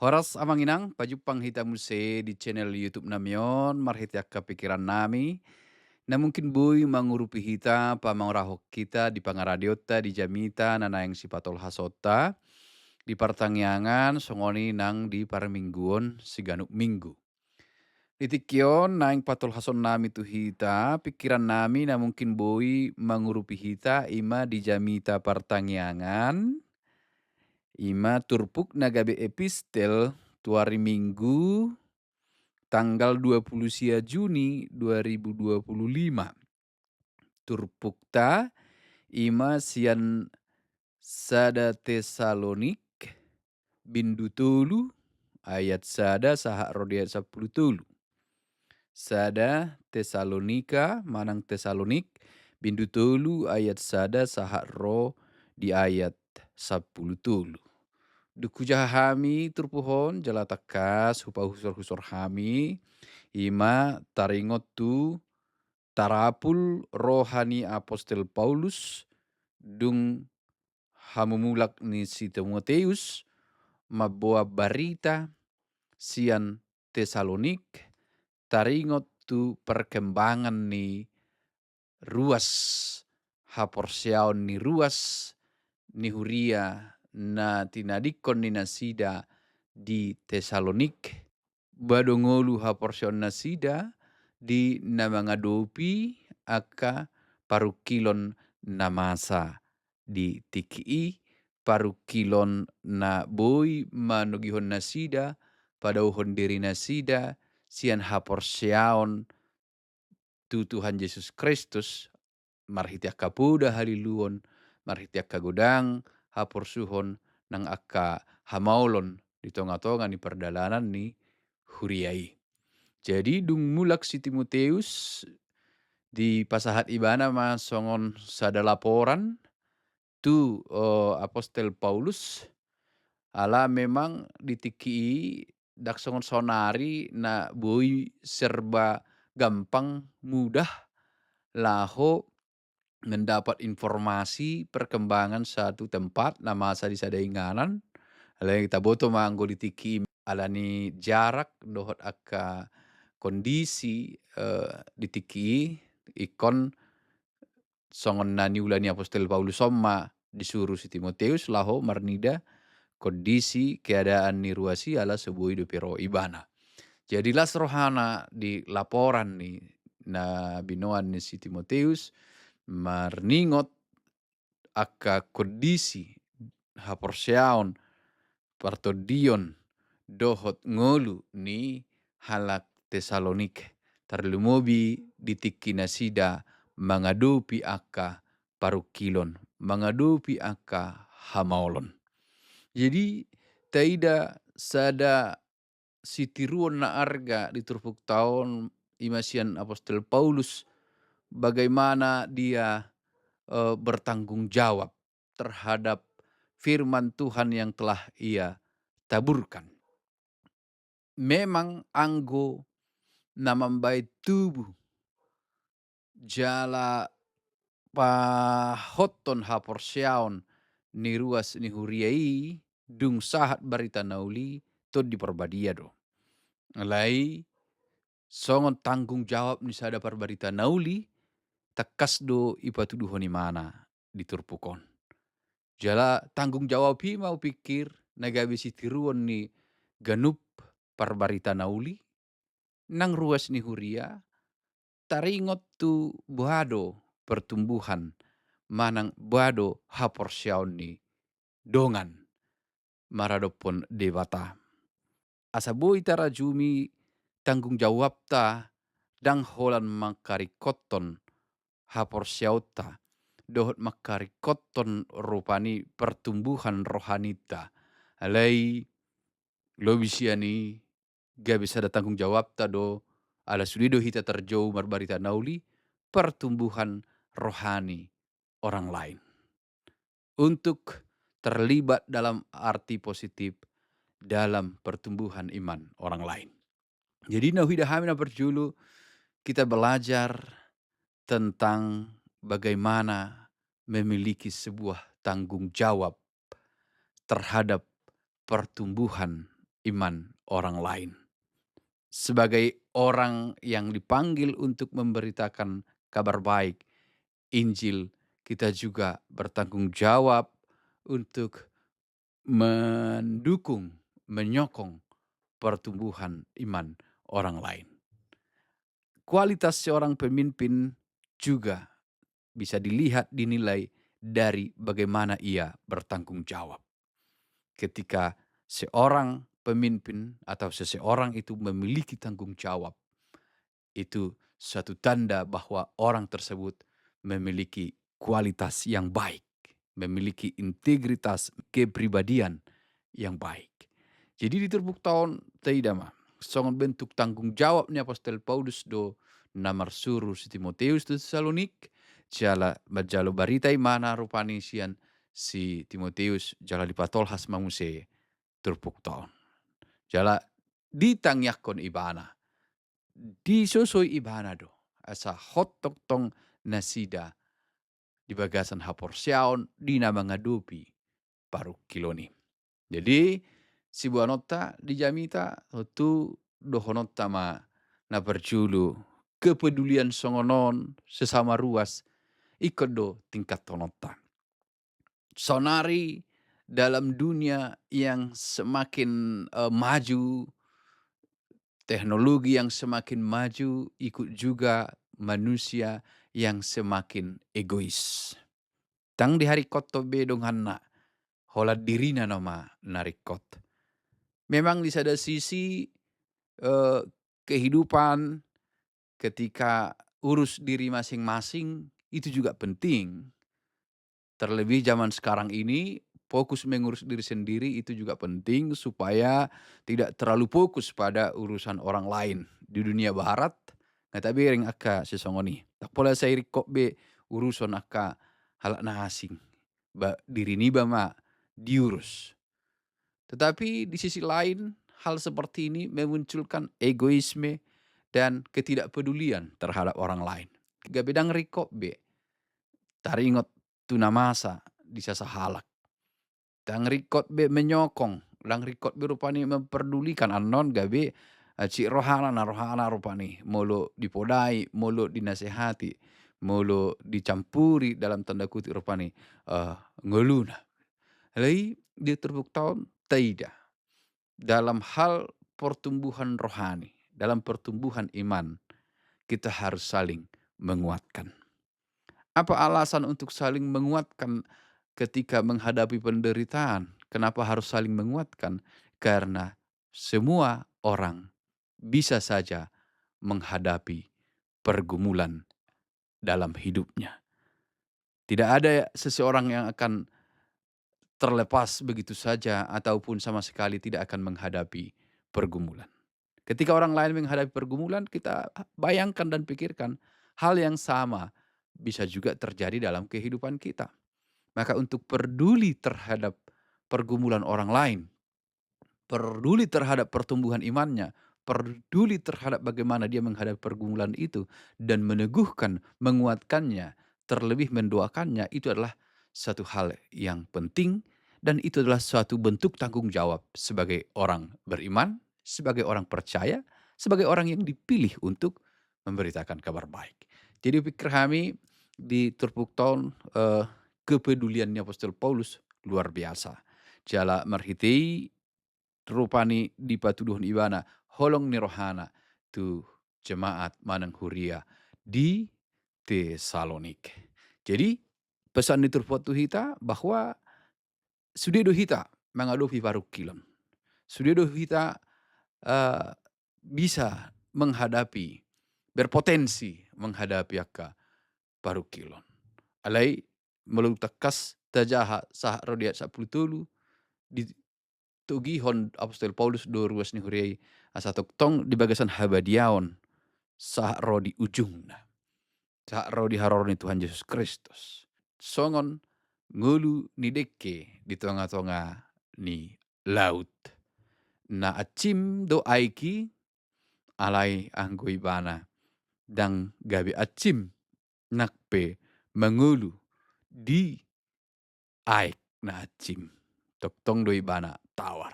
Horas amanginang, pajupang hita muse di channel YouTube namion, marhitiak pikiran nami, na mungkin bui mangurupi hita, pamangrahok kita di pangaradiota, di jamita, nanayang si patol hasota, di partangyangan, songoni nang di paramingguon, siganuk minggu. Ditikyon, naing patol hason nami tu hita, pikiran nami na mungkin bui mangurupi hita, ima di jamita partangyangan, ima turpuk nagabe epistel, tuari minggu, tanggal 20 Juni 2025. Turpukta ima sian sada Tesalonik bindu tulu ayat sada sahak rodia 10 tulu. Sada Tesalonika manang Tesalonik bindu tulu ayat sada sahak ro di ayat 10 tulu. Duku jahami turpuhon jalatakas hupa husor-husor hami ima taringot tu tarapul rohani apostel Paulus dung hamumulak ni si Timoteus maboa barita sian Tesalonik taringot tu perkembangan ni ruas haporsiaon ni ruas ni huria na tinadikon ni nasida di Tesalonik badongolu haporsion nasida di namangadopi aka parukilon namasa di tiki parukilon na boy manugihon nasida padauhon diri nasida sian haporsiaon tu Tuhan Yesus Kristus marhitiak kapuda haliluon marhitiak kagodang haporsuhon nang akka hamaulon di tonga-tonga ni perdalanan ni huriai. Jadi dung mulak si Timoteus di pasahat ibana ma songon sada laporan tu apostel Paulus ala memang ditiki dak songon sonari na boi serba gampang mudah laho mendapat informasi perkembangan satu tempat na masa di sadainganan ala kita boto manggo ditiki alani jarak dohot akka kondisi ditiki ikon songon nani ulani apostel Paulus somma disuruh si Timoteus laho marnida kondisi keadaan ni ruasi ala sebuah hidup pero ibana. Jadilah rohana di laporan ni na binoan ni si Timoteus marningot akka kondisi haporsiaon partodion dohot ngolu ni halak Tesalonik tarlumobi ditiki nasida mangadopi akka parukilon mangadopi akka hamaolon. Jadi taida sada sitiruon na arga di turpuk tahun imasian apostel Paulus bagaimana dia bertanggung jawab terhadap firman Tuhan yang telah ia taburkan. Memang anggo namambai tubuh jala pahotton haporsiaon ni ruas ni huriai dung sahat barita nauli to di perbadia do. Lai songon tanggung jawab ni sada parbarita nauli takas do ipatuduhon ni mana diturpukon. Jala tanggung jawab hi mau pikir nagabe sitiruon ni ganup parbarita nauli nang ruas ni huria taringot tu buado pertumbuhan manang buado haporsiaon ni dongan maradopon dewata. Asa boi tarajumi tanggung jawab ta dang holan makarikoton haporsiauta dohot makarikoton rupani pertumbuhan rohanita. Alai lobisiani gabe sada tanggung jawab ta do ala sulido hita terjauh marbarita nauli pertumbuhan rohani orang lain. Untuk terlibat dalam arti positif dalam pertumbuhan iman orang lain. Jadi nauhida hamina perjulu kita belajar tentang bagaimana memiliki sebuah tanggung jawab terhadap pertumbuhan iman orang lain. Sebagai orang yang dipanggil untuk memberitakan kabar baik, Injil, kita juga bertanggung jawab untuk mendukung, menyokong pertumbuhan iman orang lain. Kualitas seorang pemimpin juga bisa dilihat, dinilai dari bagaimana ia bertanggung jawab. Ketika seorang pemimpin atau seseorang itu memiliki tanggung jawab, itu suatu tanda bahwa orang tersebut memiliki kualitas yang baik, memiliki integritas kepribadian yang baik. Jadi di terbuk tahun tidak mah, songon bentuk tanggung jawabnya Apostel Paulus do namar suruh si Timoteus tu Tesalonik, jala bajalo baritai mana rupani sian si Timoteus jala dipatolhas manguse terbuk tahun. Jala ditangyakon ibana disusui ibana do, asa hotok tong nasida di bagasan hapor siaon di nama ngadupi paru kiloni. Jadi si buanota di jamita tu dohonota ma na berjulu kepedulian songonon sesama ruas ikut do tingkat tonota. Sonari dalam dunia yang semakin maju, teknologi yang semakin maju, ikut juga manusia yang semakin egois. Tang di hari kot to bedong hanna, hola dirina nama narikot. Memang di sada sisi eh, kehidupan ketika urus diri masing-masing itu juga penting. Terlebih zaman sekarang ini, fokus mengurus diri sendiri itu juga penting supaya tidak terlalu fokus pada urusan orang lain. Di dunia barat, ngata bering aka sesongoni. Tak pola saya kok be urusan aka halak na asing. Diri niba ma diurus. Tetapi di sisi lain, hal seperti ini memunculkan egoisme dan ketidakpedulian terhadap orang lain. Gabedang rikok be, taringot tunamasa di sasa halak. Tang rikot be menyokong, lang rikot be rupani memperdulikan anon gabe cik rohana rupani, molo dipodai, molo dinasehati, molo dicampuri dalam tanda kutip rupani ngeluna. Lai dia terbuk tahun tidak. Dalam hal pertumbuhan rohani, dalam pertumbuhan iman, kita harus saling menguatkan. Apa alasan untuk saling menguatkan ketika menghadapi penderitaan? Kenapa harus saling menguatkan? Karena semua orang bisa saja menghadapi pergumulan dalam hidupnya. Tidak ada seseorang yang akan terlepas begitu saja ataupun sama sekali tidak akan menghadapi pergumulan. Ketika orang lain menghadapi pergumulan, kita bayangkan dan pikirkan hal yang sama bisa juga terjadi dalam kehidupan kita. Maka untuk peduli terhadap pergumulan orang lain, peduli terhadap pertumbuhan imannya, peduli terhadap bagaimana dia menghadapi pergumulan itu, dan meneguhkan, menguatkannya, terlebih mendoakannya, itu adalah satu hal yang penting, dan itu adalah suatu bentuk tanggung jawab sebagai orang beriman, sebagai orang percaya, sebagai orang yang dipilih untuk memberitakan kabar baik. Jadi pikir kami di Turpuk Tahun kepeduliannya Apostol Paulus luar biasa. Jala merhitei rupani di patuduhan ibana holong ni rohana tu jemaat manang huria di Tesalonik. Jadi pesan di terfoto hita bahwa sudedo hita mengadopi paru kilon. Sudedo hita eh, bisa menghadapi, berpotensi menghadapi akka paru kilon. Alai melutakas tajaha sah rodiat 10 di tugihon Apostol Paulus do ruas ni huriai asa tong di bagasan habadiaon sa ro di ujungna. Sa ro di harorni Tuhan Yesus Kristus. Songon ngulu ni deke di tengah-tengah ni laut. Na acim do aiki alai anggo ibana dang gabi acim nakpe mengulu di aik na acim. Tok tong do ibana tawar.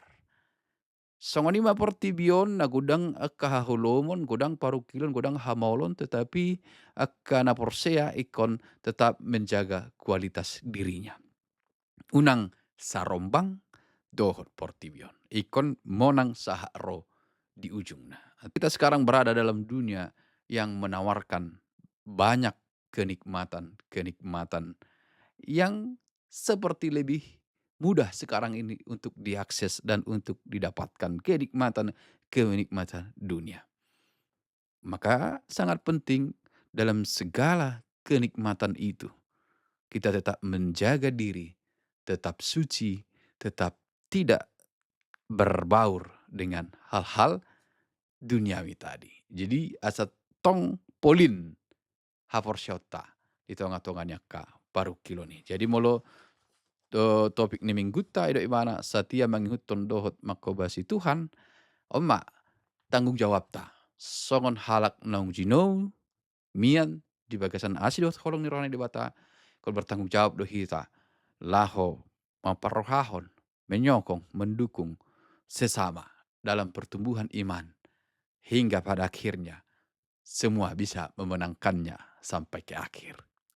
Songonima portion na gudang kahahulomon, gudang parukilon, gudang hamaolon, tetapi kana porsea ikon tetap menjaga kualitas dirinya. Unang sarombang dohot portion, ikon monang saha ro di ujungnya. Kita sekarang berada dalam dunia yang menawarkan banyak kenikmatan-kenikmatan yang seperti lebih mudah sekarang ini untuk diakses dan untuk didapatkan kenikmatan-kenikmatan dunia. Maka sangat penting dalam segala kenikmatan itu kita tetap menjaga diri, tetap suci, tetap tidak berbaur dengan hal-hal duniawi tadi. Jadi asa tong polin haporsyota di tonga-tonganya ka paru kilo nih. Jadi molo topik ni mingguta ido imana satia mangihut tondohot makobasi Tuhan, oma tanggung jawab ta. Songon halak naung jinou, mian di bagasan asidot holong ni rohani debata, kau bertanggung jawab do hita. Laho maparohahon, menyokong, mendukung sesama dalam pertumbuhan iman. Hingga pada akhirnya semua bisa memenangkannya sampai ke akhir.